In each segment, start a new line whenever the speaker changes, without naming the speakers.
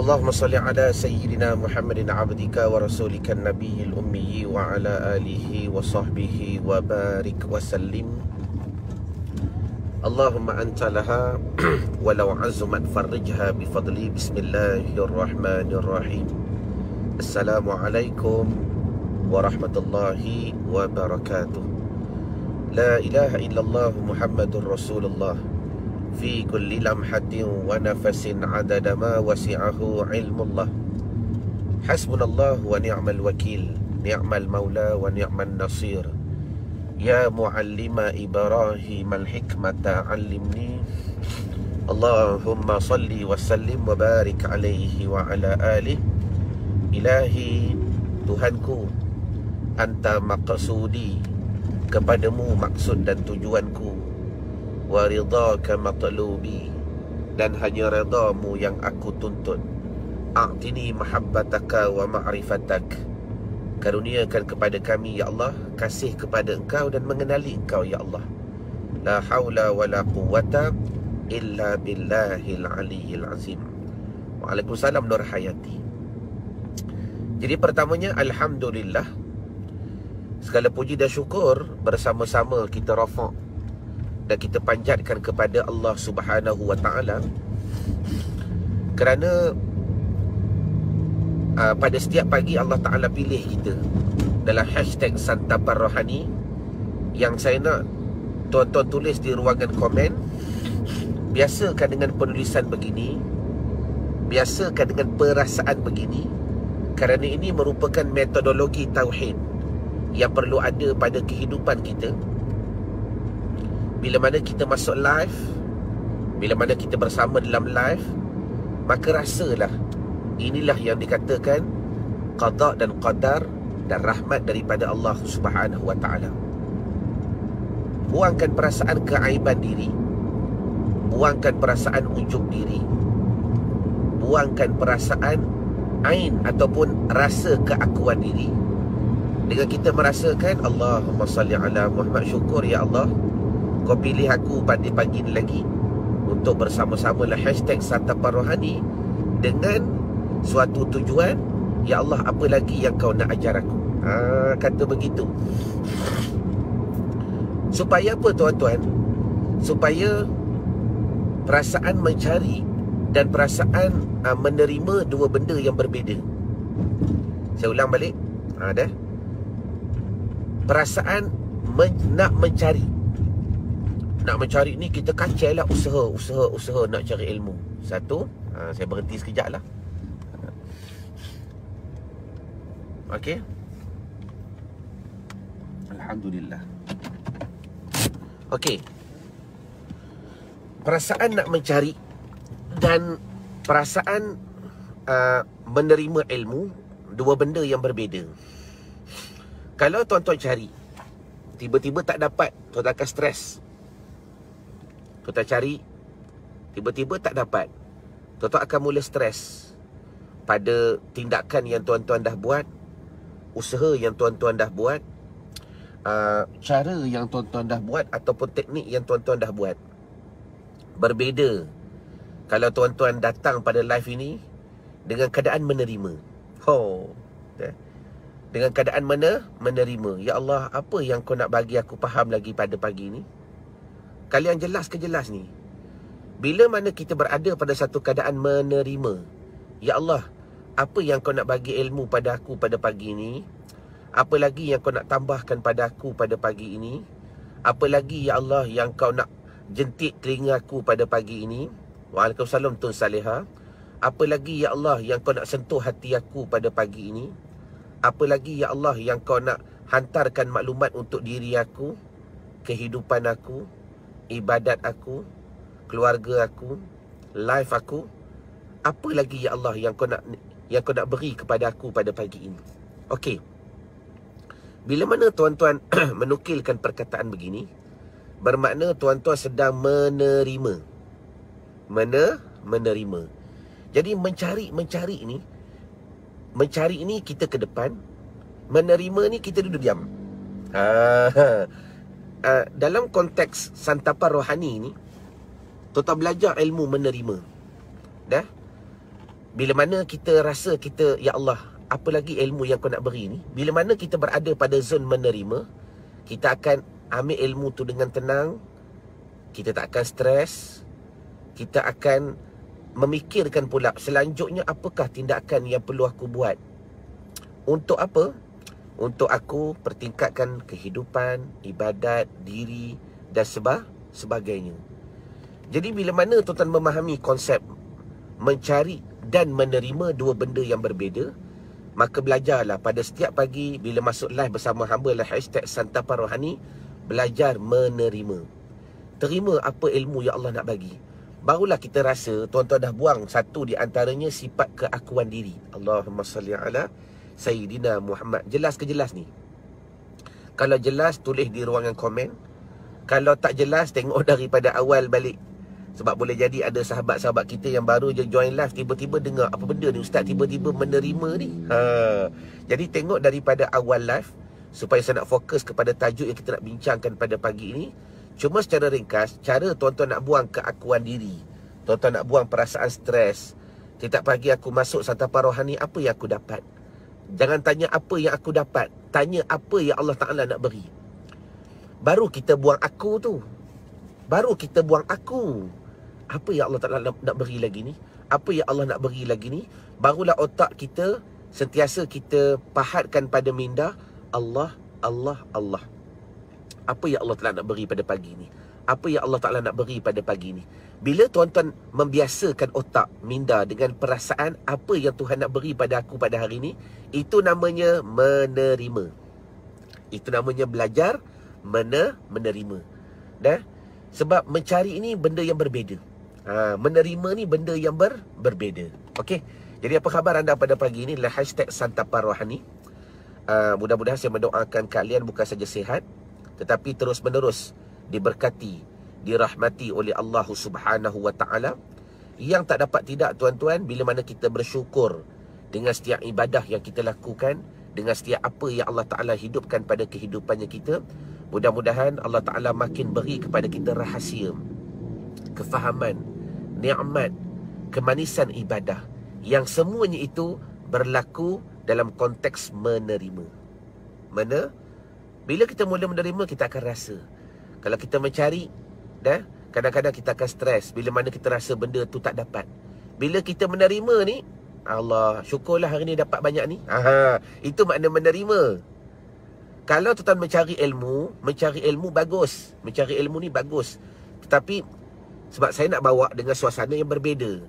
Allahumma salli ala sayyidina Muhammadin abdika wa rasulika nabiyil ummi wa ala alihi wa sahbihi wa barik wa sallim. Allahumma anta laha walau azumat farrijha bifadli. Bismillahirrahmanirrahim. Assalamualaikum warahmatullahi wabarakatuh. La ilaha illallah Muhammadur Rasulullah fi kulli lamhatin wa nafasin adada ma wasi'ahu ilmullah. Hasbunallah wa ni'mal wakil, ni'mal maula wa ni'mal nasir. Ya muallima Ibrahim al-hikmata 'allimni. Allahumma salli wa sallim wa barik alaihi wa ala alihi. Ilahi, Tuhanku, anta maqsudi, kepadamu maksud dan tujuanku, wa ridhaka matlubi, dan hanya redamu yang aku tuntut. A'tini mahabbataka wa ma'rifatak, karuniakan kepada kami ya Allah kasih kepada engkau dan mengenali engkau ya Allah. La haula wa la quwwata illa billahil aliyyil azim. Waalaikumsalam Nur Hayati. Jadi pertamanya, alhamdulillah, segala puji dan syukur bersama-sama kita rafa' dan kita panjatkan kepada Allah Subhanahu wa ta'ala, kerana pada setiap pagi Allah Ta'ala pilih kita dalam hashtag Santapan Rohani, yang saya nak tuan-tuan tulis di ruangan komen. Biasakan dengan penulisan begini, biasakan dengan perasaan begini, kerana ini merupakan metodologi tauhid yang perlu ada pada kehidupan kita. Bila mana kita masuk live, bila mana kita bersama dalam live, maka rasalah inilah yang dikatakan qada dan qadar dan rahmat daripada Allah Subhanahu wa ta'ala. Buangkan perasaan keaiban diri, buangkan perasaan ujub diri, buangkan perasaan ain ataupun rasa keakuan diri. Dengan kita merasakan Allahumma salli ala Muhammad, syukur ya Allah, kau pilih aku pada pagi ni lagi untuk bersama-sama lah hashtag Santapan Rohani dengan suatu tujuan. Ya Allah, apa lagi yang kau nak ajar aku? Kata begitu. Supaya apa tuan-tuan? Supaya perasaan mencari dan perasaan menerima dua benda yang berbeza. Saya ulang balik. Dah. Perasaan nak mencari. Nak mencari ni kita kacau lah, usaha nak cari ilmu. Satu, saya berhenti sekejap lah. Okey. Alhamdulillah. Okey. Perasaan nak mencari dan perasaan menerima ilmu, dua benda yang berbeza. Kalau tuan-tuan cari, tiba-tiba tak dapat, tuan-tuan akan stres. Tuan-tuan cari, tiba-tiba tak dapat, tuan-tuan akan mula stres pada tindakan yang tuan-tuan dah buat, usaha yang tuan-tuan dah buat, cara yang tuan-tuan dah buat, ataupun teknik yang tuan-tuan dah buat. Berbeza kalau tuan-tuan datang pada live ini dengan keadaan menerima. Dengan keadaan menerima. Ya Allah, apa yang kau nak bagi aku faham lagi pada pagi ni? Kalian jelas ke jelas ni? Bila mana kita berada pada satu keadaan menerima, ya Allah, apa yang kau nak bagi ilmu pada aku pada pagi ni? Apa lagi yang kau nak tambahkan pada aku pada pagi ini? Apa lagi ya Allah yang kau nak jentik telinga aku pada pagi ini? Waalaikumsalam Tun Saleha. Apa lagi ya Allah yang kau nak sentuh hati aku pada pagi ini? Apa lagi ya Allah yang kau nak hantarkan maklumat untuk diri aku, kehidupan aku, ibadat aku, keluarga aku, life aku? Apa lagi ya Allah yang kau nak beri kepada aku pada pagi ini? Okey. Bila mana tuan-tuan menukilkan perkataan begini, bermakna tuan-tuan sedang menerima. Menerima. Jadi mencari ni kita ke depan, menerima ni kita duduk diam. Dalam konteks santapan rohani ni, tuan-tuan belajar ilmu menerima. Dah? Bila mana kita rasa kita, ya Allah, apa lagi ilmu yang kau nak beri ni? Bila mana kita berada pada zon menerima, kita akan ambil ilmu tu dengan tenang. Kita tak akan stres. Kita akan memikirkan pula selanjutnya apakah tindakan yang perlu aku buat. Untuk apa? Untuk aku pertingkatkan kehidupan, ibadat, diri dan sebagainya. Jadi bila mana tuan-tuan memahami konsep mencari dan menerima dua benda yang berbeza, maka belajarlah pada setiap pagi bila masuk live bersama hamba lah #Santapan Rohani, belajar menerima. Terima apa ilmu yang Allah nak bagi. Barulah kita rasa tuan-tuan dah buang satu di antaranya sifat keakuan diri. Allahumma salli ala Sayyidina Muhammad. Jelas ke jelas ni? Kalau jelas, tulis di ruangan komen. Kalau tak jelas, tengok daripada awal balik. Sebab boleh jadi ada sahabat-sahabat kita yang baru je join live, tiba-tiba dengar, apa benda ni ustaz tiba-tiba menerima ni. Jadi tengok daripada awal live, supaya saya nak fokus kepada tajuk yang kita nak bincangkan pada pagi ini. Cuma secara ringkas, cara tuan-tuan nak buang keakuan diri, tuan-tuan nak buang perasaan stres. Setiap pagi aku masuk Santapan Rohani, apa yang aku dapat? Jangan tanya apa yang aku dapat, tanya apa yang Allah Ta'ala nak beri. Baru kita buang aku tu. Baru kita buang aku. Apa yang Allah Ta'ala nak beri lagi ni? Apa yang Allah nak beri lagi ni? Barulah otak kita sentiasa kita pahatkan pada minda Allah, Allah, Allah. Apa yang Allah Ta'ala nak beri pada pagi ni? Apa yang Allah Ta'ala nak beri pada pagi ni? Bila tuan-tuan membiasakan otak minda dengan perasaan apa yang Tuhan nak beri pada aku pada hari ni, itu namanya menerima. Itu namanya belajar menerima. Dah? Sebab mencari ini benda yang berbeza. Menerima ni benda yang berbeza. Okey. Jadi apa khabar anda pada pagi ini? #Santapan Rohani. Mudah-mudahan saya mendoakan kalian bukan saja sihat, tetapi terus-menerus diberkati, dirahmati oleh Allah Subhanahu wa Ta'ala. Yang tak dapat tidak tuan-tuan, bila mana kita bersyukur dengan setiap ibadah yang kita lakukan, dengan setiap apa yang Allah Ta'ala hidupkan pada kehidupannya kita, mudah-mudahan Allah Ta'ala makin beri kepada kita rahasia, kefahaman, nikmat, kemanisan ibadah, yang semuanya itu berlaku dalam konteks menerima. Bila kita mula menerima, kita akan rasa. Kalau kita mencari, kadang-kadang kita akan stres bila mana kita rasa benda tu tak dapat. Bila kita menerima ni, Allah, syukurlah hari ni dapat banyak ni. Itu makna menerima. Kalau tuan-tuan mencari ilmu bagus. Mencari ilmu ni bagus. Tetapi sebab saya nak bawa dengan suasana yang berbeza.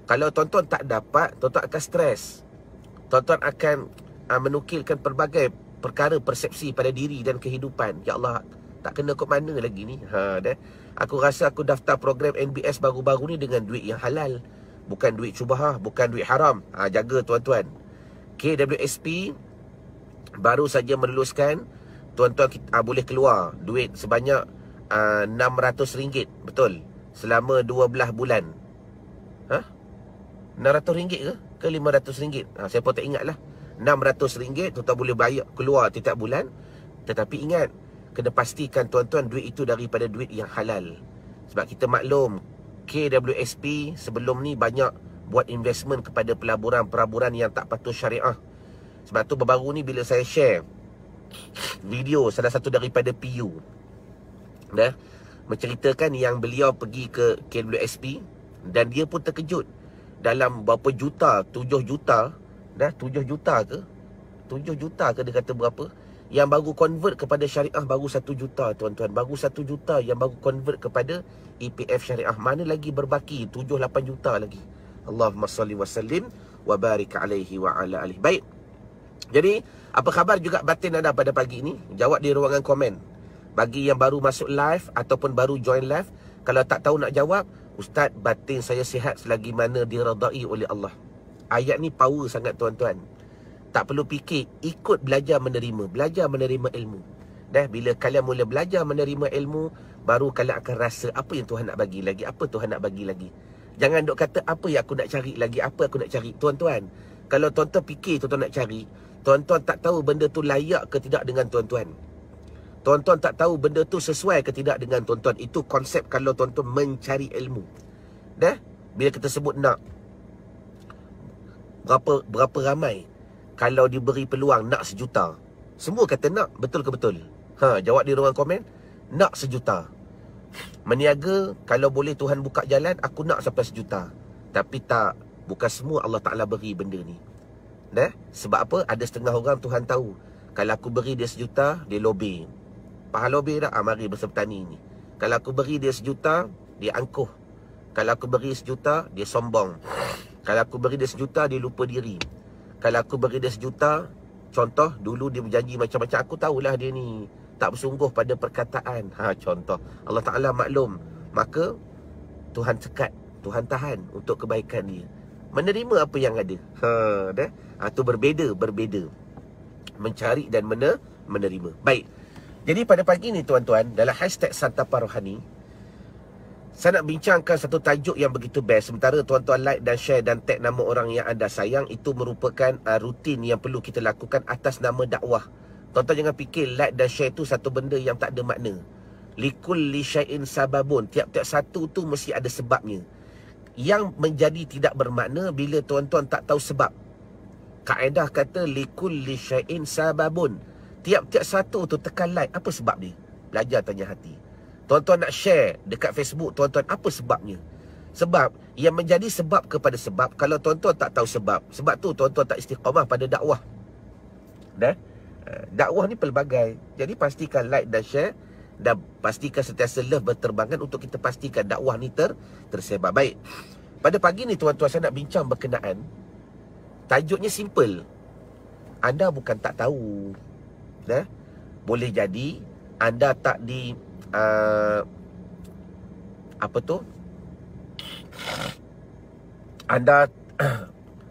Kalau tuan-tuan tak dapat, tuan-tuan akan stres. Tuan-tuan akan menukilkan pelbagai perkara persepsi pada diri dan kehidupan. Ya Allah, tak kena kot mana lagi ni. Aku rasa aku daftar program NBS baru-baru ni dengan duit yang halal, bukan duit syubhah, bukan duit haram. Jaga tuan-tuan. KWSP baru saja meluluskan, tuan-tuan boleh keluar duit sebanyak RM600. Betul? Selama 12 bulan. RM600 ke RM500? Saya pun tak ingat lah. RM600 tuan-tuan boleh bayar keluar setiap bulan. Tetapi ingat, kena pastikan tuan-tuan duit itu daripada duit yang halal. Sebab kita maklum, KWSP sebelum ni banyak buat investment kepada pelaburan-pelaburan yang tak patuh syariah. Sebab tu baru-baru ni bila saya share video salah satu daripada PU, menceritakan yang beliau pergi ke KWSP, dan dia pun terkejut. Dalam berapa juta, 7 juta, 7 juta ke? 7 juta ke dia kata berapa? Yang baru convert kepada syariah baru 1 juta tuan-tuan. Baru 1 juta yang baru convert kepada EPF syariah. Mana lagi berbaki 7-8 juta lagi. Allahumma salli wa sallim wa barik alaihi wa ala alihi. Baik. Jadi, apa khabar juga batin anda pada pagi ini? Jawab di ruangan komen. Bagi yang baru masuk live ataupun baru join live, kalau tak tahu nak jawab, Ustaz, batin saya sihat selagi mana diredai oleh Allah. Ayat ni power sangat tuan-tuan. Tak perlu fikir, ikut belajar menerima. Belajar menerima ilmu. Bila kalian mula belajar menerima ilmu, baru kalian akan rasa apa yang Tuhan nak bagi lagi. Apa Tuhan nak bagi lagi. Jangan duk kata apa yang aku nak cari lagi. Apa aku nak cari. Tuan-tuan, kalau tuan-tuan fikir tuan-tuan nak cari, tuan-tuan tak tahu benda tu layak ke tidak dengan tuan-tuan. Tuan-tuan tak tahu benda tu sesuai ke tidak dengan tuan-tuan. Itu konsep kalau tuan-tuan mencari ilmu. Bila kita sebut nak, Berapa ramai kalau diberi peluang nak 1 juta? Semua kata nak. Betul ke betul? Jawab di ruangan komen. Nak 1 juta. Meniaga, kalau boleh Tuhan buka jalan, aku nak sampai 1 juta. Tapi tak, bukan semua Allah Ta'ala beri benda ni. Sebab apa? Ada setengah orang Tuhan tahu, kalau aku beri dia 1 juta, dia lobby. Faham lobby tak? Mari bersertani ni. Kalau aku beri dia 1 juta, dia angkuh. Kalau aku beri 1 juta, dia sombong. Kalau aku beri dia 1 juta, dia lupa diri. Kalau aku beri dia 1 juta, contoh, dulu dia berjanji macam-macam. Aku tahulah dia ni tak bersungguh pada perkataan. Contoh. Allah Ta'ala maklum. Maka Tuhan sekat, Tuhan tahan untuk kebaikan dia. Menerima apa yang ada. Itu berbeza. Mencari dan menerima. Baik. Jadi pada pagi ni tuan-tuan, dalam hashtag Santapa Rohani, saya nak bincangkan satu tajuk yang begitu best. Sementara tuan-tuan like dan share dan tag nama orang yang anda sayang, itu merupakan rutin yang perlu kita lakukan atas nama dakwah. Tuan-tuan jangan fikir like dan share tu satu benda yang tak ada makna. Likulli syai'in sababun. Tiap-tiap satu tu mesti ada sebabnya. Yang menjadi tidak bermakna bila tuan-tuan tak tahu sebab. Kaedah kata likulli syai'in sababun. Tiap-tiap satu tu tekan like. Apa sebab dia? Belajar tanya hati. Tuan-tuan nak share dekat Facebook, tuan-tuan apa sebabnya? Sebab yang menjadi sebab kepada sebab, kalau tuan-tuan tak tahu sebab tu tuan-tuan tak istiqamah pada dakwah. Dakwah ni pelbagai. Jadi pastikan like dan share, dan pastikan sentiasa love berterbangan untuk kita pastikan dakwah ni tersebar. Baik. Pada pagi ni tuan-tuan, saya nak bincang berkenaan, tajuknya simple. Anda bukan tak tahu. Boleh jadi anda tak di anda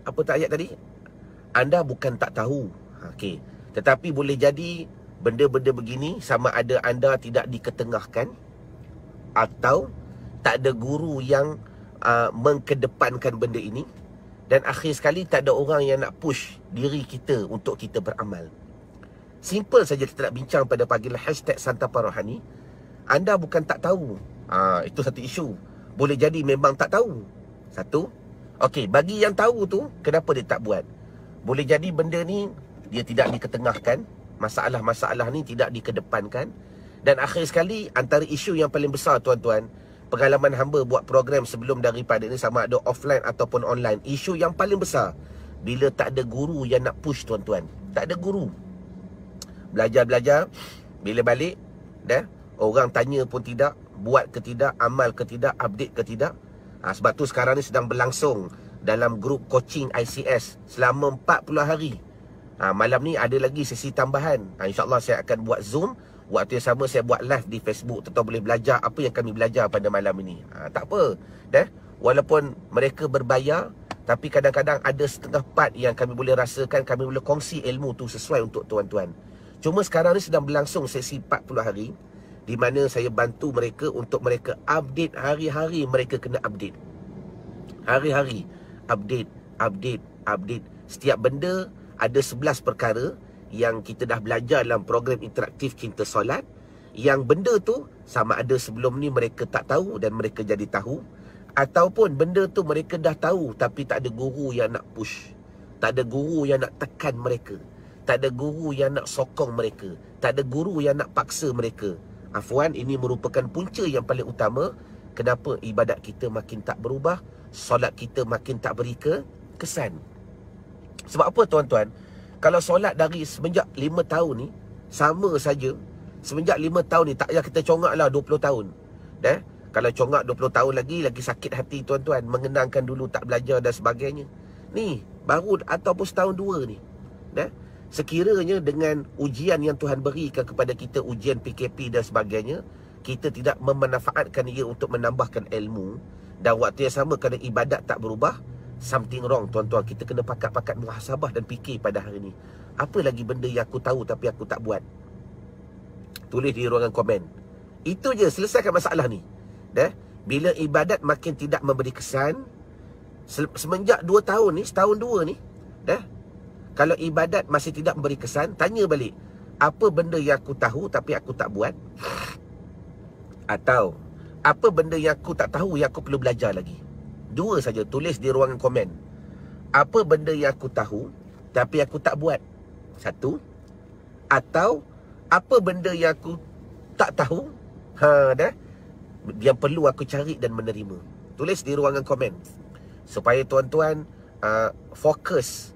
apa tak ayat tadi? Anda bukan tak tahu. Okey. Tetapi boleh jadi benda-benda begini, sama ada anda tidak diketengahkan, atau tak ada guru yang mengkedepankan benda ini, dan akhir sekali tak ada orang yang nak push diri kita untuk kita beramal. Simple saja kita nak bincang pada pagi hashtag Santapa Rohani. Anda bukan tak tahu. Itu satu isu. Boleh jadi memang tak tahu. Satu. Okey, bagi yang tahu tu, kenapa dia tak buat? Boleh jadi benda ni dia tidak diketengahkan, masalah-masalah ni tidak dikedepankan, dan akhir sekali antara isu yang paling besar tuan-tuan, pengalaman hamba buat program sebelum daripada ni, sama ada offline ataupun online, isu yang paling besar bila tak ada guru yang nak push tuan-tuan. Tak ada guru. Belajar-belajar, bila balik orang tanya pun tidak, buat ke tidak, amal ke tidak, update ke tidak. Sebab tu sekarang ni sedang berlangsung dalam grup coaching ICS selama 40 hari. Malam ni ada lagi sesi tambahan. InsyaAllah saya akan buat Zoom. Waktu yang sama saya buat live di Facebook. Tuan-tuan boleh belajar apa yang kami belajar pada malam ini. Tak apa. Walaupun mereka berbayar, tapi kadang-kadang ada setengah part yang kami boleh rasakan, kami boleh kongsi ilmu tu sesuai untuk tuan-tuan. Cuma sekarang ni sedang berlangsung sesi 40 hari, di mana saya bantu mereka untuk mereka update hari-hari. Mereka kena update hari-hari, update. Setiap benda ada 11 perkara yang kita dah belajar dalam program interaktif Cinta Solat. Yang benda tu sama ada sebelum ni mereka tak tahu dan mereka jadi tahu, ataupun benda tu mereka dah tahu tapi tak ada guru yang nak push, tak ada guru yang nak tekan mereka, tak ada guru yang nak sokong mereka, tak ada guru yang nak paksa mereka. Afwan, ini merupakan punca yang paling utama kenapa ibadat kita makin tak berubah, solat kita makin tak beri kesan. Sebab apa tuan-tuan? Kalau solat dari semenjak 5 tahun ni sama saja. Semenjak 5 tahun ni, tak payah kita congak lah 20 tahun. Kalau congak 20 tahun lagi sakit hati tuan-tuan, mengenangkan dulu tak belajar dan sebagainya. Ni baru ataupun setahun 2 ni. Sekiranya dengan ujian yang Tuhan berikan kepada kita, ujian PKP dan sebagainya, kita tidak memanfaatkan ia untuk menambahkan ilmu, dan waktu yang sama kerana ibadat tak berubah, something wrong tuan-tuan. Kita kena pakat-pakat muhasabah dan fikir pada hari ni. Apa lagi benda yang aku tahu tapi aku tak buat? Tulis di ruangan komen. Itu je, selesaikan masalah ni. Bila ibadat makin tidak memberi kesan, semenjak 2 tahun ni, setahun 2 ni, kalau ibadat masih tidak memberi kesan, tanya balik, apa benda yang aku tahu tapi aku tak buat? Atau apa benda yang aku tak tahu yang aku perlu belajar lagi? 2 saja, tulis di ruangan komen. apa benda yang aku tahu tapi aku tak buat? Satu. Atau apa benda yang aku tak tahu yang perlu aku cari dan menerima? Tulis di ruangan komen supaya tuan-tuan fokus.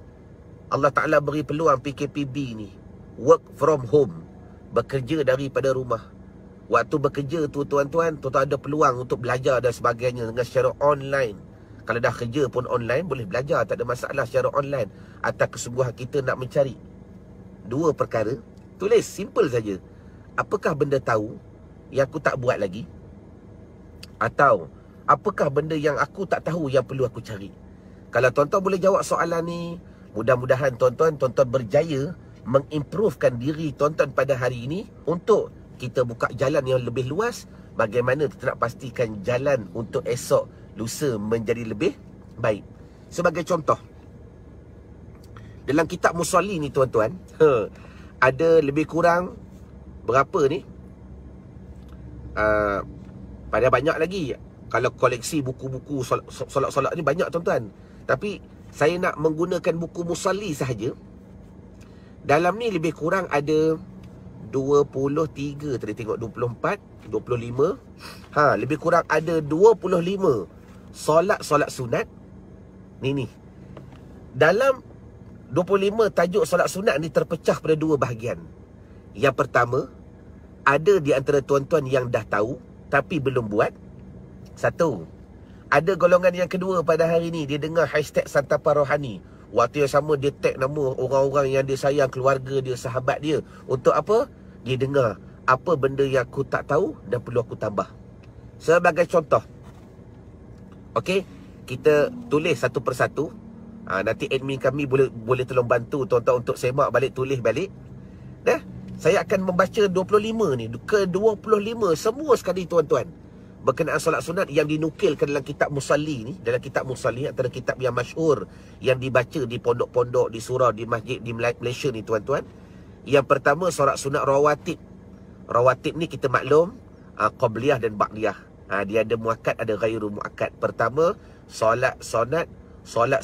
Allah Ta'ala beri peluang PKPB ni, work from home, bekerja daripada rumah. Waktu bekerja tu tuan-tuan ada peluang untuk belajar dan sebagainya dengan secara online. Kalau dah kerja pun online, boleh belajar, tak ada masalah secara online. Atas kesungguhan kita nak mencari dua perkara. Tulis, simple saja. Apakah benda tahu yang aku tak buat lagi? Atau apakah benda yang aku tak tahu yang perlu aku cari? Kalau tuan-tuan boleh jawab soalan ni, mudah-mudahan tuan-tuan berjaya mengimprovekan diri tuan-tuan pada hari ini untuk kita buka jalan yang lebih luas. Bagaimana kita nak pastikan jalan untuk esok lusa menjadi lebih baik. Sebagai contoh, dalam kitab Musalli ni tuan-tuan, ada lebih kurang berapa ni? Pada banyak lagi. Kalau koleksi buku-buku solat-solat ni banyak tuan-tuan. Tapi saya nak menggunakan buku Musalli sahaja. Dalam ni lebih kurang ada 23, tadi tengok 24, 25. Lebih kurang ada 25 solat sunat. Ni. Dalam 25 tajuk solat sunat ni terpecah pada dua bahagian. Yang pertama, ada di antara tuan-tuan yang dah tahu tapi belum buat. Satu. Ada golongan yang kedua pada hari ni, dia dengar hashtag santapan rohani. Waktu yang sama dia tag nama orang-orang yang dia sayang, keluarga dia, sahabat dia. Untuk apa? Dia dengar apa benda yang aku tak tahu dan perlu aku tambah. Sebagai contoh, okey, kita tulis satu persatu. Nanti admin kami boleh tolong bantu tuan-tuan untuk semak balik, tulis balik. Saya akan membaca 25 ni, ke 25 semua sekali tuan-tuan, berkenaan solat sunat yang dinukilkan dalam kitab Musalli ni. Dalam kitab Musalli, antara kitab yang masyhur yang dibaca di pondok-pondok, di surau, di masjid di Malaysia ni tuan-tuan. Yang pertama, solat sunat rawatib. Rawatib ni kita maklum qabliyah dan ba'diyah. Dia ada muakkad, ada ghairu muakkad. Pertama, solat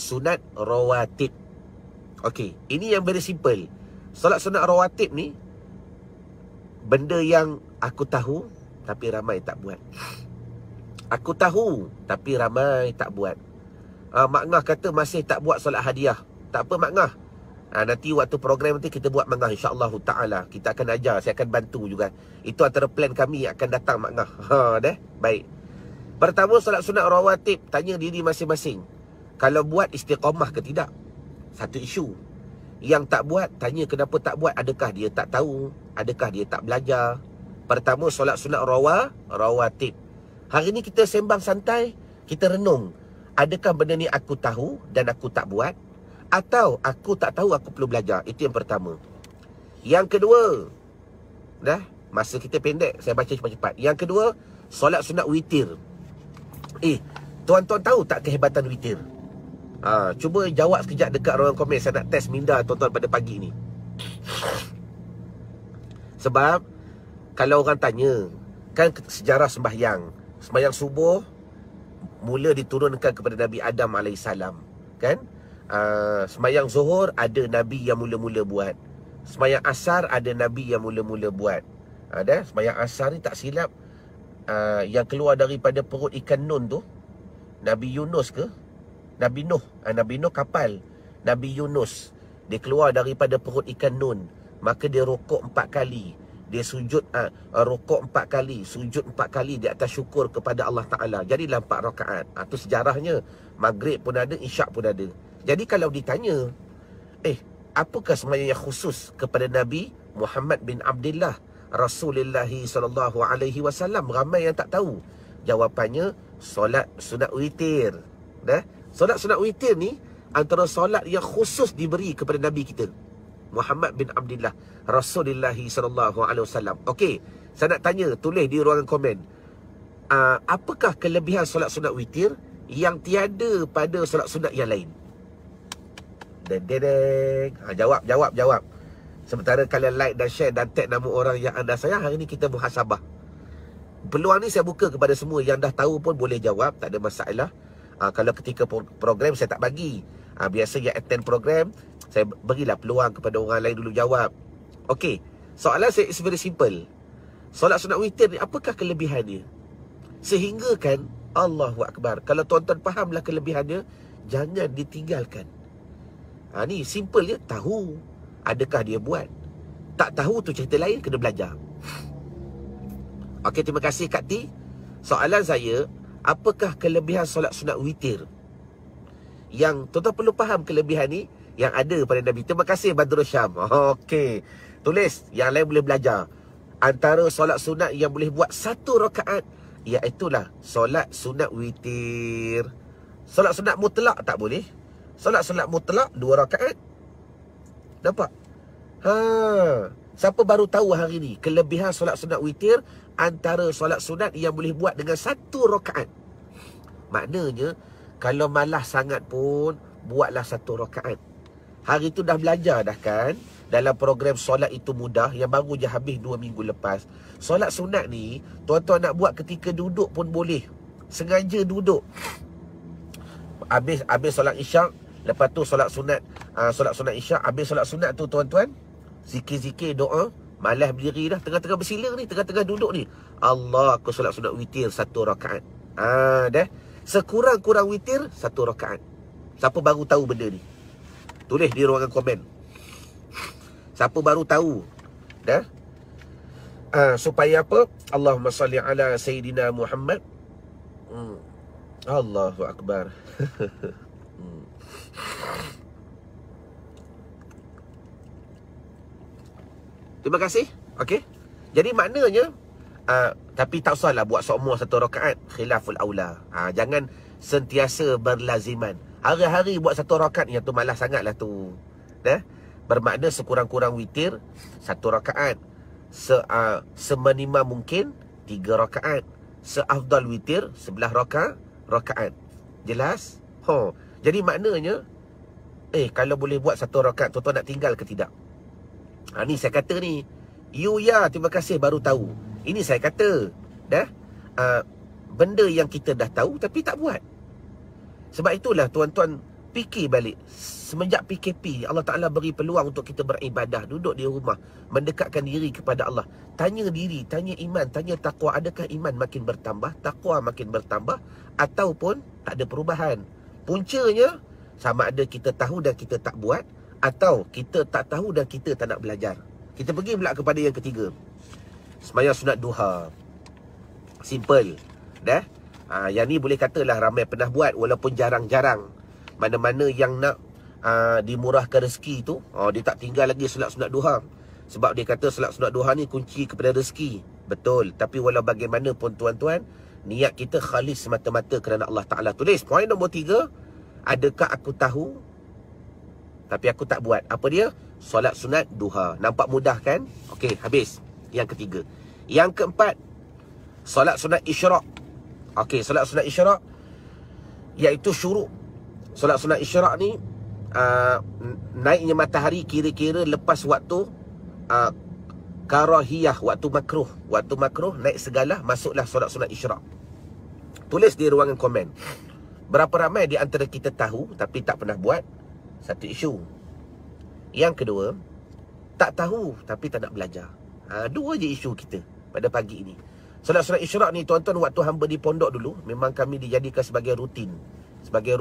sunat rawatib. Okey, ini yang very simple. Solat sunat rawatib ni benda yang aku tahu tapi ramai tak buat. Aku tahu tapi ramai tak buat. Mak Ngah kata masih tak buat solat hadiah. Tak apa Mak Ngah, nanti waktu program nanti kita buat Mak Ngah, insya-Allah taala. Kita akan ajar, saya akan bantu juga. Itu antara plan kami yang akan datang Mak Ngah. Baik. Pertama, solat sunat rawatib, tanya diri masing-masing, kalau buat istiqamah ke tidak? Satu isu. Yang tak buat, tanya kenapa tak buat. Adakah dia tak tahu? Adakah dia tak belajar? Pertama, solat sunat rawatib. Hari ni kita sembang santai, kita renung, adakah benda ni aku tahu dan aku tak buat? Atau aku tak tahu, aku perlu belajar? Itu yang pertama. Yang kedua, masa kita pendek, saya baca cepat-cepat. Yang kedua, solat sunat witir. Tuan-tuan tahu tak kehebatan witir? Cuba jawab sekejap dekat ruang komen. Saya nak test minda tuan-tuan pada pagi ni. Sebab kalau orang tanya, kan sejarah sembahyang subuh mula diturunkan kepada Nabi Adam AS, kan? Sembahyang zuhur ada Nabi yang mula-mula buat. Sembahyang asar ada Nabi yang mula-mula buat. Sembahyang asar ni tak silap, yang keluar daripada perut ikan nun tu Nabi Yunus ke? Nabi Nuh. Nabi Nuh kapal. Nabi Yunus, dia keluar daripada perut ikan nun. Maka dia rukuk 4 kali. Dia sujud, rukuk 4 kali, sujud 4 kali di atas syukur kepada Allah Ta'ala. Jadilah 4 rakaat. Itu sejarahnya. Maghrib pun ada, isyak pun ada. Jadi kalau ditanya, apakah sembahyang yang khusus kepada Nabi Muhammad bin Abdullah Rasulullah SAW? Ramai yang tak tahu. Jawapannya, solat sunat witir. Solat sunat witir ni antara solat yang khusus diberi kepada Nabi kita Muhammad bin Abdullah Rasulullah SAW. Okey, saya nak tanya, tulis di ruangan komen, apakah kelebihan solat sunat witir yang tiada pada solat sunat yang lain? Jawab. Sementara kalian like dan share dan tag nama orang yang anda sayang, hari ni kita muhasabah. Peluang ni saya buka kepada semua. Yang dah tahu pun boleh jawab, tak ada masalah. Kalau ketika program saya tak bagi. Biasa yang attend program, saya berilah peluang kepada orang lain dulu jawab. Okey, soalan saya is very simple. Solat sunat witir ni apakah kelebihannya? Sehingga kan, Allahu Akbar, kalau tuan-tuan fahamlah kelebihannya, jangan ditinggalkan. Ni simple je. Tahu, adakah dia buat? Tak tahu tu cerita lain, kena belajar. Okey, terima kasih Kak T. Soalan saya, apakah kelebihan solat sunat witir? Yang tuan-tuan perlu faham kelebihan ni yang ada pada Nabi. Terima kasih Badrul Syam. Okey, tulis, yang lain boleh belajar. Antara solat sunat yang boleh buat 1 rakaat, iaitulah solat sunat witir. Solat sunat mutlak tak boleh. Solat sunat mutlak 2 rakaat. Nampak? Siapa baru tahu hari ni kelebihan solat sunat witir? Antara solat sunat yang boleh buat dengan 1 rakaat. Maknanya, kalau malas sangat pun, buatlah 1 rakaat. Hari tu dah belajar dah kan, dalam program solat itu mudah yang baru je habis 2 minggu lepas. Solat sunat ni, tuan-tuan nak buat ketika duduk pun boleh. Sengaja duduk. Habis solat isyak, lepas tu solat sunat isyak. Habis solat sunat tu tuan-tuan, zikir-zikir, doa. Malas berdiri dah, tengah-tengah bersila ni, tengah-tengah duduk ni, Allah, aku solat sunat witir 1 rakaat. Dah. Sekurang-kurang witir 1 rakaat. Siapa baru tahu benda ni? Tulis di ruangan komen. Siapa baru tahu? Dah. Supaya apa? Allahumma salli ala Sayyidina Muhammad. Allahu Akbar. Terima kasih. Okey. Jadi maknanya, tapi tak usahlah buat semua 1 rakaat. Khilaful aula. Jangan sentiasa berlaziman. Hari-hari buat 1 rakaat, yang tu malas sangatlah tu. Dah. Bermakna sekurang-kurang witir 1 rakaat. Seminima mungkin 3 rakaat. Seafdal witir 11 rakaat. Jelas? Jadi maknanya, kalau boleh buat 1 rakaat, tuan-tuan nak tinggal ke tidak? Ni saya kata ni. Terima kasih baru tahu. Ini saya kata. Dah. Benda yang kita dah tahu tapi tak buat. Sebab itulah tuan-tuan fikir balik. Semenjak PKP, Allah Ta'ala beri peluang untuk kita beribadah, duduk di rumah, mendekatkan diri kepada Allah. Tanya diri, tanya iman, tanya taqwa. Adakah iman makin bertambah, taqwa makin bertambah, ataupun tak ada perubahan? Puncanya, sama ada kita tahu dan kita tak buat, atau kita tak tahu dan kita tak nak belajar. Kita pergi pula kepada yang ketiga, sembahyang sunat duha. Simple. Dah. Yang ni boleh katalah ramai pernah buat, walaupun jarang-jarang. Mana-mana yang nak dimurahkan rezeki tu, dia tak tinggal lagi solat sunat duha. Sebab dia kata solat sunat duha ni kunci kepada rezeki. Betul. Tapi walau bagaimanapun tuan-tuan, niat kita khalis semata-mata kerana Allah Ta'ala. Tulis poin nombor 3. Adakah aku tahu tapi aku tak buat? Apa dia? Solat sunat duha. Nampak mudah kan? Okey, habis. Yang ketiga. Yang keempat, solat sunat isyraq. Okey, solat sunat isyraq iaitu syuruk. Solat sunat isyraq ni naiknya matahari kira-kira lepas waktu karahiyah, waktu makruh. Waktu makruh naik segala, masuklah solat sunat isyraq. Tulis di ruangan komen. Berapa ramai di antara kita tahu tapi tak pernah buat? Satu isu. Yang kedua, tak tahu tapi tak nak belajar. Dua je isu kita pada pagi ini. Solat sunat isyraq ni tuan-tuan, waktu hamba di pondok dulu, memang kami dijadikan sebagai rutin. Sebagai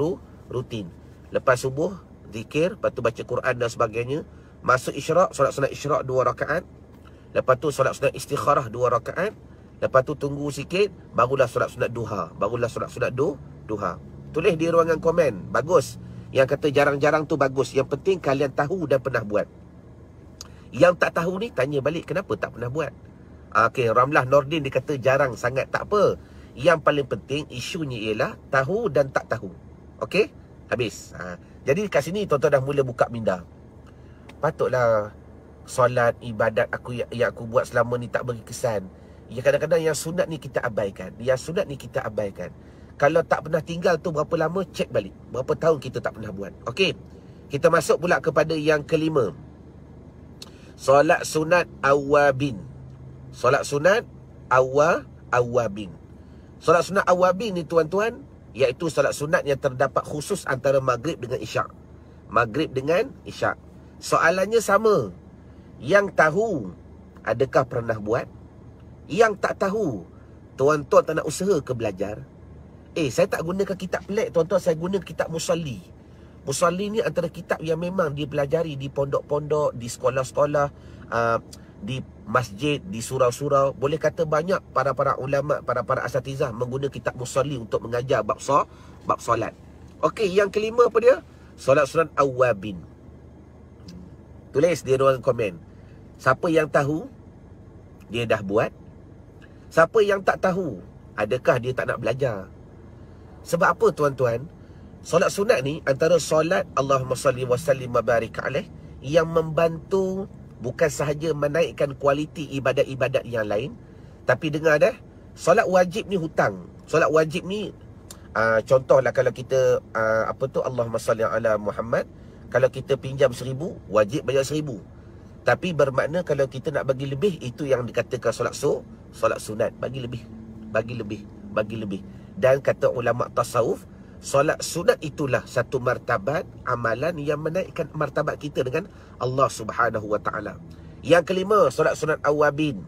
rutin. Lepas subuh, zikir, lepas tu baca Quran dan sebagainya. Masuk isyraq, solat sunat isyraq 2 rakaat. Lepas tu solat sunat istikharah 2 rakaat. Lepas tu tunggu sikit, barulah solat sunat duha. Barulah solat sunat duha. Tulis di ruangan komen. Bagus. Yang kata jarang-jarang tu bagus. Yang penting kalian tahu dan pernah buat. Yang tak tahu ni, tanya balik kenapa tak pernah buat. Okey, Ramlah Nordin dia kata jarang sangat. Tak apa. Yang paling penting isunya ialah tahu dan tak tahu. Okey? Habis. Jadi kat sini tuan-tuan dah mula buka minda. Patutlah solat, ibadat yang aku buat selama ni tak beri kesan. Ya, kadang-kadang yang sunat ni kita abaikan. Yang sunat ni kita abaikan. Kalau tak pernah tinggal tu berapa lama, cek balik. Berapa tahun kita tak pernah buat. Okey. Kita masuk pula kepada yang kelima. Solat sunat awabin. Solat sunat awabin. Solat sunat awabin ni tuan-tuan, iaitu solat sunat yang terdapat khusus antara maghrib dengan isyak. maghrib dengan isyak. Soalannya sama. Yang tahu, adakah pernah buat? Yang tak tahu, tuan-tuan tak nak usaha ke belajar? Saya tak gunakan kitab pelik, tuan-tuan. Saya guna kitab Musalli. Musalli ni antara kitab yang memang dipelajari di pondok-pondok, di sekolah-sekolah, di masjid, di surau-surau. Boleh kata banyak para ulama, para asatizah mengguna kitab Musalli untuk mengajar bab solat. Okey, yang kelima apa dia? Solat sunat awabin. Tulis di ruang komen. Siapa yang tahu, dia dah buat. Siapa yang tak tahu, adakah dia tak nak belajar? Sebab apa tuan-tuan? Solat sunat ni antara solat Allahumma salli wa sallim wa barik alaih yang membantu bukan sahaja menaikkan kualiti ibadat-ibadat yang lain, tapi dengar dah, solat wajib ni hutang. Solat wajib ni contohlah kalau kita Allahumma salli ala Muhammad, kalau kita pinjam 1,000, wajib bayar 1,000. Tapi bermakna kalau kita nak bagi lebih, itu yang dikatakan solat sunat. Bagi lebih. Dan kata ulama tasawuf, solat sunat itulah satu martabat amalan yang menaikkan martabat kita dengan Allah Subhanahu wa taala. Yang kelima, solat sunat awabin.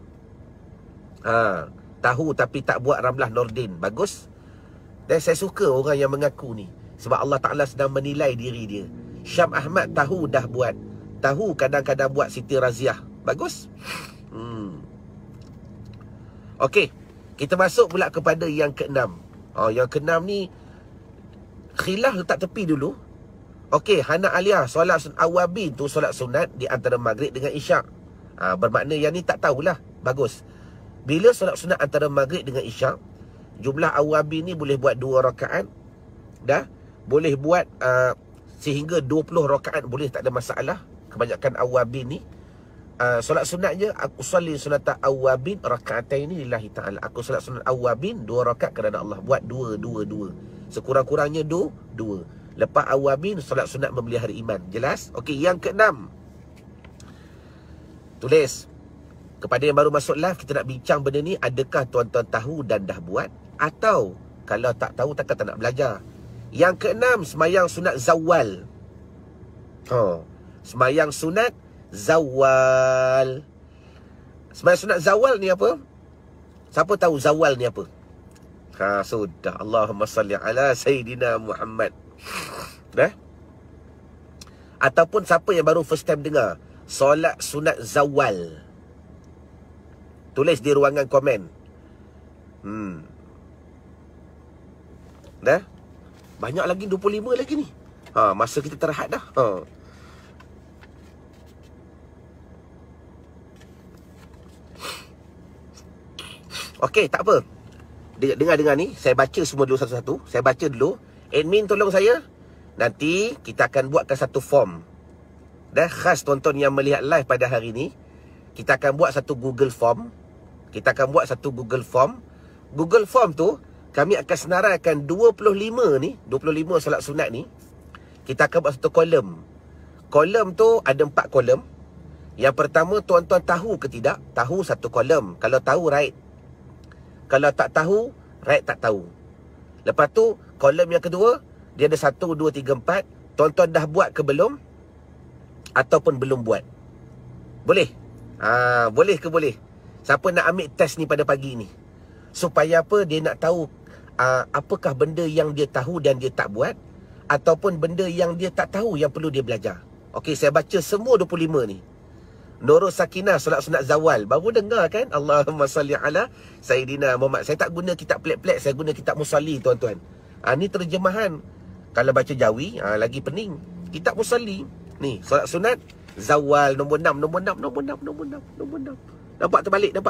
Tahu tapi tak buat, Ramlah Nordin. Bagus. Dan saya suka orang yang mengaku ni, sebab Allah Taala sedang menilai diri dia. Syam Ahmad tahu dah buat, tahu kadang-kadang buat Siti Raziah. Bagus. Okey, kita masuk pula kepada yang keenam. Yang keenam ni khilaf letak tepi dulu. Okey, Hana Aliyah, solat awabin tu solat sunat di antara maghrib dengan isyak. Bermakna yang ni tak tahulah. Bagus. Bila solat sunat antara maghrib dengan isyak, jumlah awabin ni boleh buat 2 rakaat. Dah boleh buat sehingga 20 rakaat boleh, tak ada masalah. Kebanyakan awabin ni solat sunat je. Aku salli sunat awabin raka'ataini lillahi ta'ala. Aku solat sunat awabin 2 rakaat kerana Allah. Buat 2. Sekurang-kurangnya 2. Lepas awabin, solat sunat memelihara iman. Jelas? Okey, yang keenam. Tulis. Kepada yang baru masuk live, kita nak bincang benda ni. Adakah tuan-tuan tahu dan dah buat? Atau kalau tak tahu, takkan tak nak belajar? Yang keenam, semayang sunat zawal. Semayang sunat zawal. Semayang sunat zawal ni apa? Siapa tahu zawal ni apa? Sudah. Allahumma salli ala Sayyidina Muhammad. Dah? Ataupun siapa yang baru first time dengar solat sunat zawal, tulis di ruangan komen. Dah? Banyak lagi, 25 lagi ni. Masa kita terhad dah. Okey, tak apa. Dengar ni, saya baca semua dulu satu-satu. Saya baca dulu. Admin tolong saya. Nanti kita akan buatkan satu form. Dah, khas tuan-tuan yang melihat live pada hari ni, kita akan buat satu Google Form. Google Form tu kami akan senaraikan 25 ni, 25 solat sunat ni. Kita akan buat satu kolom. Kolom tu ada 4 kolom. Yang pertama, tuan-tuan tahu ke tidak? Tahu satu kolom. Kalau tahu, right. Kalau tak tahu, right tak tahu. Lepas tu, kolom yang kedua, dia ada 1, 2, 3, 4. Tuan-tuan dah buat ke belum? Ataupun belum buat? Boleh? Boleh ke boleh? Siapa nak ambil test ni pada pagi ni? Supaya apa? Dia nak tahu apakah benda yang dia tahu dan dia tak buat, ataupun benda yang dia tak tahu yang perlu dia belajar. Okey, saya baca semua 25 ni. Nurul Sakinah, solat sunat zawal. Baru dengar kan? Allahumma salli ala Sayyidina Muhammad. Saya tak guna kitab pelik-pelik, saya guna kitab Musalli, tuan-tuan. Ni terjemahan. Kalau baca Jawi, lagi pening. Kitab Musalli. Ni, solat sunat zawal nombor 6. Nampak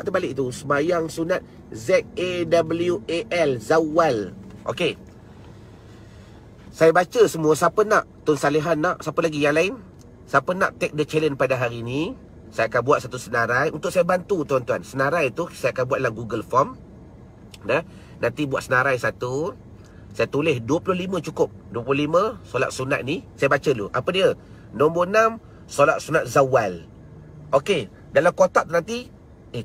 terbalik tu. Semayang sunat Z-A-W-A-L, zawal. Okey. Saya baca semua. Siapa nak? Tun Salihan nak? Siapa lagi yang lain? Siapa nak take the challenge pada hari ni? Saya akan buat satu senarai untuk saya bantu tuan-tuan. Senarai tu saya akan buat dalam Google Form. Dah? Nanti buat senarai satu. Saya tulis 25 cukup. 25 solat sunat ni. Saya baca dulu. Apa dia? Nombor 6, solat sunat zawal. Okey. Dalam kotak tu nanti,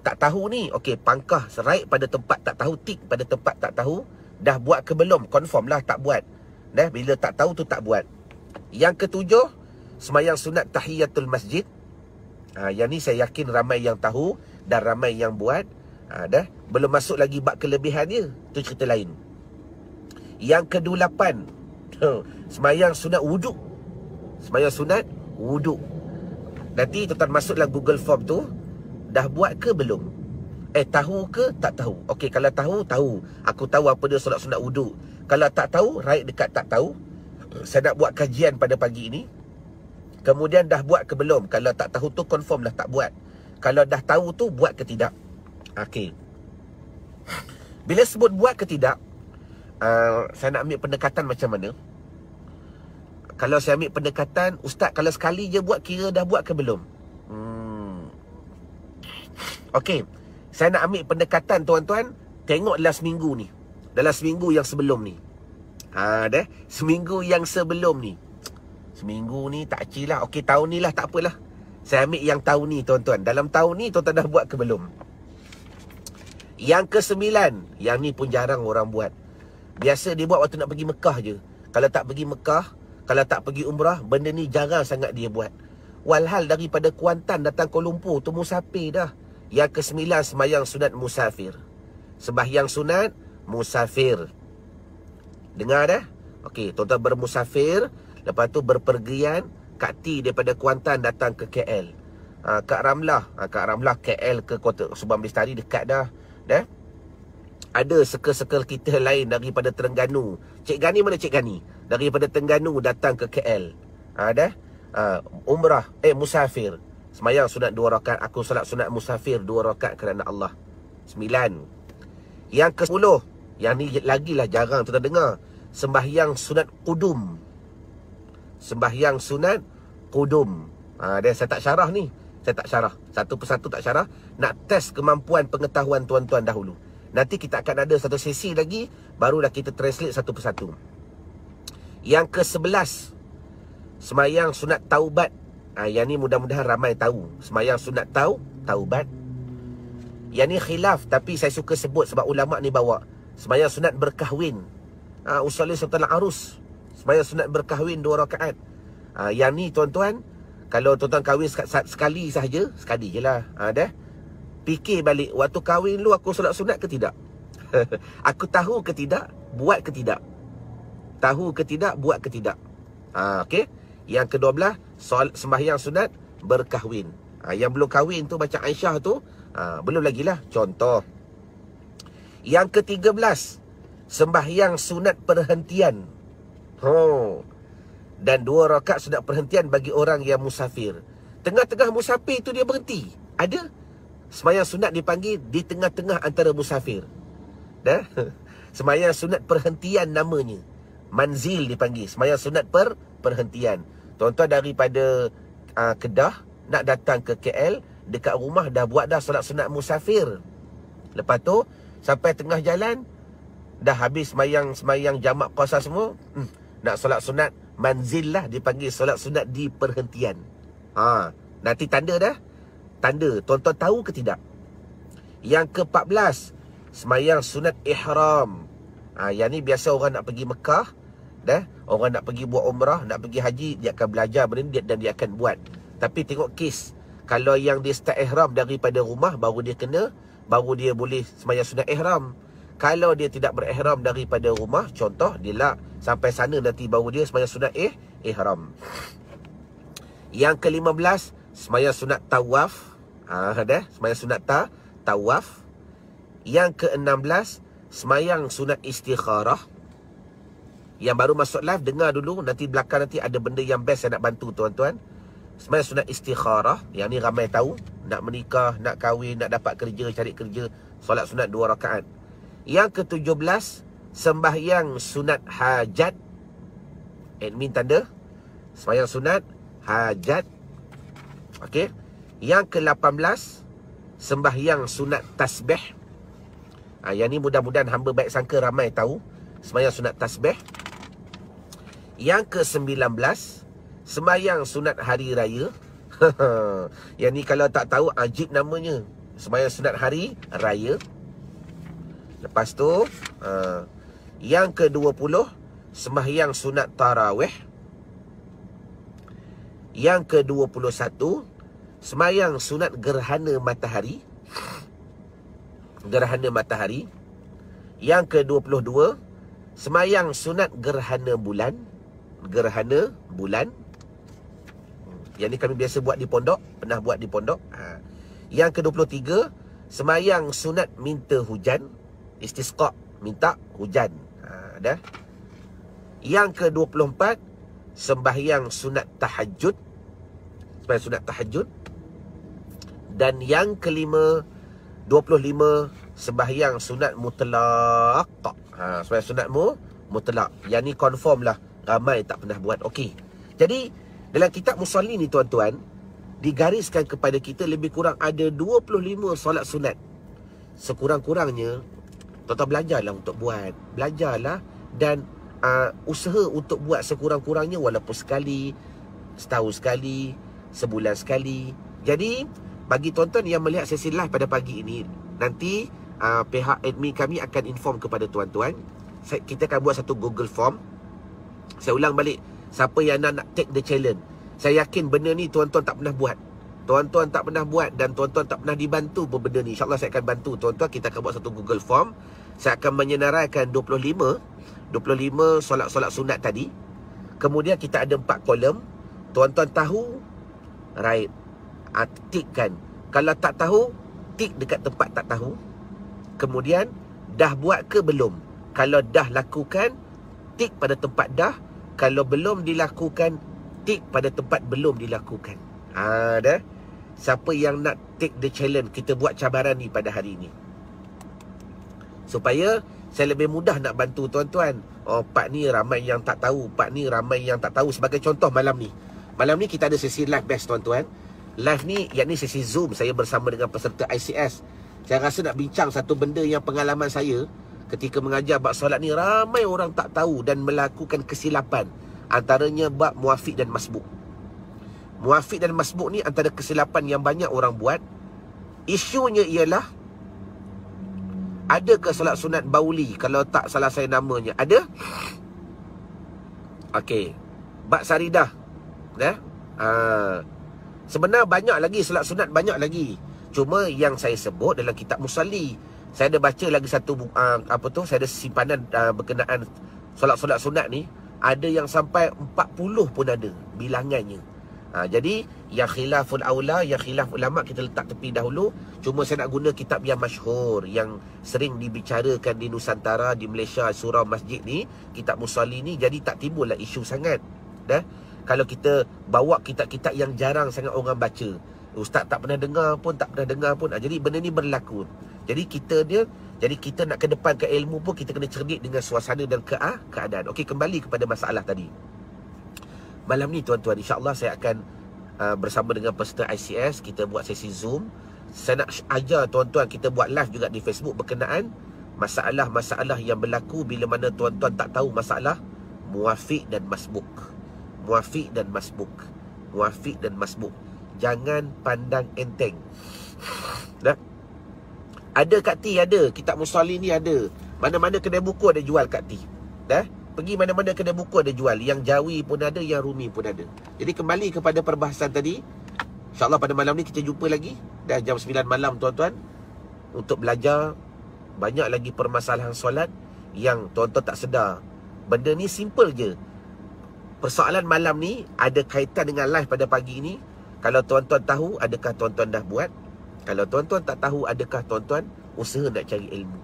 tak tahu ni. Okey, pangkah serai pada tempat tak tahu. Tik pada tempat tak tahu. Dah buat ke belum? Confirm lah tak buat. Dah? Bila tak tahu tu tak buat. Yang ketujuh, Semayang sunat tahiyatul masjid. Yang ni saya yakin ramai yang tahu dan ramai yang buat. Dah. Belum masuk lagi bab kelebihan dia. Itu cerita lain. Yang ke-8, semayang sunat wuduk. Semayang sunat wuduk. Nanti tuan-tuan masuklah Google Form tu. Dah buat ke belum? Tahu ke tak tahu? Okey, kalau tahu, tahu. Aku tahu apa dia solat sunat wuduk. Kalau tak tahu, write dekat tak tahu. Saya nak buat kajian pada pagi ini. Kemudian dah buat ke belum? Kalau tak tahu tu confirm dah tak buat. Kalau dah tahu tu buat ke tidak? Okey. Bila sebut buat ke tidak, saya nak ambil pendekatan macam mana? Kalau saya ambil pendekatan, ustaz kalau sekali je buat, kira dah buat ke belum? Okey, saya nak ambil pendekatan tuan-tuan. Tengok dalam seminggu ni, dalam seminggu yang sebelum ni. Dah, seminggu yang sebelum ni. Seminggu ni tak kecil lah. Okey, tahun ni lah, tak apalah. Saya ambil yang tahun ni tuan-tuan. Dalam tahun ni tuan-tuan dah buat ke belum? Yang ke-9, yang ni pun jarang orang buat. Biasa dia buat waktu nak pergi Mekah je. Kalau tak pergi Mekah, kalau tak pergi umrah, benda ni jarang sangat dia buat. Walhal daripada Kuantan datang Kuala Lumpur tu musafir dah. Yang ke-9, semayang sunat musafir. Sembahyang sunat musafir. Dengar dah? Okey, tuan-tuan bermusafir, lepas tu berpergian. Kak T daripada Kuantan datang ke KL. Kak Ramlah KL ke Kota Subang Bestari dekat dah. Dah. Ada circle-circle kita lain daripada Terengganu. Cik Gani mana Cik Gani? Daripada Terengganu datang ke KL. Dah. Umrah, musafir. Semayang sunat 2 rakaat. Aku solat sunat musafir 2 rakaat kerana Allah. 9. Yang ke-10, yang ni lagilah jarang tuan dengar. Sembahyang sunat qudum. Sembahyang sunat qudum. Dia saya tak syarah ni. Saya tak syarah. Satu persatu tak syarah. Nak test kemampuan pengetahuan tuan-tuan dahulu. Nanti kita akan ada satu sesi lagi, barulah kita translate satu persatu. Yang ke-11, semayang sunat taubat. Yang ni mudah-mudahan ramai tahu. Semayang sunat taubat. Yang ni khilaf, tapi saya suka sebut sebab ulama' ni bawa. Semayang sunat berkahwin. Usolli salatul arus. Semayang sunat berkahwin 2 rakaat. Yang ni tuan-tuan, kalau tuan-tuan kahwin sekali sahaja, sekali je lah. Dah. Fikir balik, waktu kahwin lu aku solat sunat ke tidak? Aku tahu ke tidak? Buat ke tidak? Tahu ke tidak? Buat ke tidak? Okey. Yang ke-12, sembahyang sunat berkahwin. Yang belum kahwin tu macam Aisyah tu, belum lagi lah. Contoh. Yang ke-13, sembahyang sunat perhentian. Dan 2 rakaat sunat perhentian bagi orang yang musafir. Tengah-tengah musafir tu dia berhenti. Ada. Sembahyang sunat dipanggil di tengah-tengah antara musafir. Dah. Sembahyang sunat perhentian namanya. Manzil dipanggil. Sembahyang sunat perhentian. Tuan-tuan daripada Kedah nak datang ke KL, dekat rumah dah buat dah solat sunat musafir. Lepas tu sampai tengah jalan dah habis sembahyang jamak qasar semua, nak solat sunat manzil lah, dipanggil solat sunat di perhentian. Nanti tanda dah. Tanda, tuan-tuan tahu ke tidak? Yang ke-14, semayang sunat ihram. Yang ni biasa orang nak pergi Mekah, dah. Orang nak pergi buat umrah, nak pergi haji, dia akan belajar benda ni dan dia akan buat. Tapi tengok kes. Kalau yang dia start ihram daripada rumah, baru dia kena, baru dia boleh semayang sunat ihram. Kalau dia tidak berihram daripada rumah, contoh dia lah sampai sana nanti baru dia semayang sunat ihram. Yang ke-15, semayang sunat tawaf. Dah, semayang sunat tawaf. Yang ke-16, semayang sunat istikharah. Yang baru masuk live, dengar dulu. Nanti belakang nanti ada benda yang best saya nak bantu tuan-tuan. Semayang sunat istikharah. Yang ni ramai tahu. Nak menikah, nak kahwin, nak dapat kerja, cari kerja, solat sunat 2 rakaat. Yang ke-17, sembahyang sunat hajat. Admin tanda. Sembahyang sunat hajat. Okey. Yang ke-18, sembahyang sunat tasbih. Yang ni mudah-mudahan hamba baik sangka ramai tahu. Sembahyang sunat tasbih. Yang ke-19, sembahyang sunat hari raya. Yang ni kalau tak tahu, ajib namanya. Sembahyang sunat hari raya. Lepas tu, yang ke-20, sembahyang sunat tarawih. Yang ke-21, semayang sunat gerhana matahari. Gerhana matahari. Yang ke-22, semayang sunat gerhana bulan. Gerhana bulan. Yang ni kami biasa buat di pondok, pernah buat di pondok. Yang ke-23, semayang sunat minta hujan. Istisqa, minta hujan. Dah. Yang ke-24, sembahyang sunat tahajud. Sembahyang sunat tahajud. Dan yang ke-25, sembahyang sunat mutlaq. Sembahyang sunat mutlaq. Yang ni confirm lah, ramai tak pernah buat. Okey. Jadi dalam kitab Musalli ni tuan-tuan, digariskan kepada kita lebih kurang ada 25 solat sunat. Sekurang-kurangnya tuan-tuan belajarlah untuk buat. Belajarlah dan usaha untuk buat sekurang-kurangnya, walaupun sekali, setahun sekali, sebulan sekali. Jadi bagi tuan-tuan yang melihat sesi live pada pagi ini, nanti pihak admin kami akan inform kepada tuan-tuan. Kita akan buat satu Google Form. Saya ulang balik, siapa yang nak take the challenge, saya yakin benda ni tuan-tuan tak pernah buat. Tuan-tuan tak pernah buat dan tuan-tuan tak pernah dibantu pun benda ni. InsyaAllah saya akan bantu tuan-tuan. Kita akan buat satu Google Form. Saya akan menyenaraikan 25 solat-solat sunat tadi. Kemudian kita ada 4 kolom. Tuan-tuan tahu, right, tikkan. Kalau tak tahu, tik dekat tempat tak tahu. Kemudian dah buat ke belum? Kalau dah lakukan, tik pada tempat dah. Kalau belum dilakukan, tik pada tempat belum dilakukan. Dah. Siapa yang nak take the challenge, kita buat cabaran ni pada hari ni, supaya saya lebih mudah nak bantu tuan-tuan. Oh, part ni ramai yang tak tahu, part ni ramai yang tak tahu. Sebagai contoh malam ni. Malam ni kita ada sesi live best tuan-tuan. Live ni, yakni sesi Zoom, saya bersama dengan peserta ICS. Saya rasa nak bincang satu benda yang pengalaman saya ketika mengajar bab solat ni, ramai orang tak tahu dan melakukan kesilapan. Antaranya bab muafiq dan masbuk. Muafiq dan masbuk ni antara kesilapan yang banyak orang buat. Isunya ialah, ada ke solat sunat bauli? Kalau tak salah saya namanya, ada? Okey, bab saridah. Sebenarnya banyak lagi solat sunat, banyak lagi. Cuma yang saya sebut dalam kitab Musalli. Saya ada baca lagi satu saya ada simpanan berkenaan solat-solat sunat ni. Ada yang sampai 40 pun ada bilangannya. Jadi yang khilaful aula, yang khilaf ulama' kita letak tepi dahulu. Cuma saya nak guna kitab yang masyhur, yang sering dibicarakan di Nusantara, di Malaysia, surau masjid ni, kitab Musalli ni. Jadi tak timbullah isu sangat. Dah. Kalau kita bawa kitab-kitab yang jarang sangat orang baca, ustaz tak pernah dengar pun, jadi benda ni berlaku. Jadi kita nak kedepankan ilmu pun, kita kena cerdik dengan suasana dan keadaan. Okey, kembali kepada masalah tadi. Malam ni tuan-tuan, insya-Allah saya akan bersama dengan peserta ICS, kita buat sesi Zoom. Saya nak ajar tuan-tuan, kita buat live juga di Facebook berkenaan masalah-masalah yang berlaku bila mana tuan-tuan tak tahu masalah muafiq dan masbuk. Muafiq dan masbuk. Muafiq dan masbuk. Jangan pandang enteng. Dah. Ada kat T, ada. Kitab Musalli ni ada. Mana-mana kedai buku ada jual kat T. Dah. Pergi mana-mana kedai buku ada jual. Yang Jawi pun ada, yang Rumi pun ada. Jadi kembali kepada perbahasan tadi. InsyaAllah pada malam ni kita jumpa lagi. Dah jam 9 malam tuan-tuan. Untuk belajar banyak lagi permasalahan solat yang tuan-tuan tak sedar. Benda ni simple je. Persoalan malam ni ada kaitan dengan live pada pagi ni. Kalau tuan-tuan tahu, adakah tuan-tuan dah buat? Kalau tuan-tuan tak tahu, adakah tuan-tuan usaha nak cari ilmu?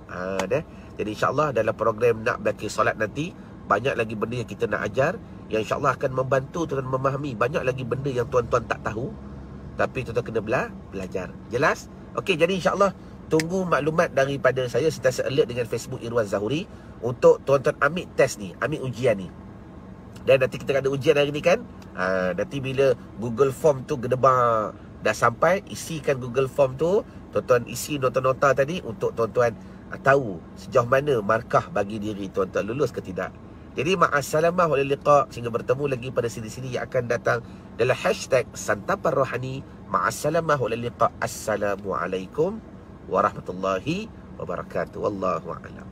Dah. Jadi insyaAllah dalam program Nak Baki Solat nanti, banyak lagi benda yang kita nak ajar, yang insyaAllah akan membantu tuan memahami. Banyak lagi benda yang tuan-tuan tak tahu, tapi tuan-tuan kena belajar. Jelas? Okey, jadi insyaAllah tunggu maklumat daripada saya, sentiasa alert dengan Facebook Irwan Zahuri untuk tuan-tuan ambil test ni, ambil ujian ni. Dan nanti kita ada ujian hari ni kan. Nanti bila Google Form tu gedebar dah sampai, isikan Google Form tu. Tuan-tuan isi nota-nota tadi untuk tuan-tuan tahu sejauh mana markah bagi diri tuan-tuan, lulus ke tidak. Jadi ma'assalamah wa liqa. Sehingga bertemu lagi pada sini-sini yang akan datang dalam hashtag Santapan Rohani. Ma'assalamah wa liqa. Assalamualaikum warahmatullahi wabarakatuh. Wallahu a'lam.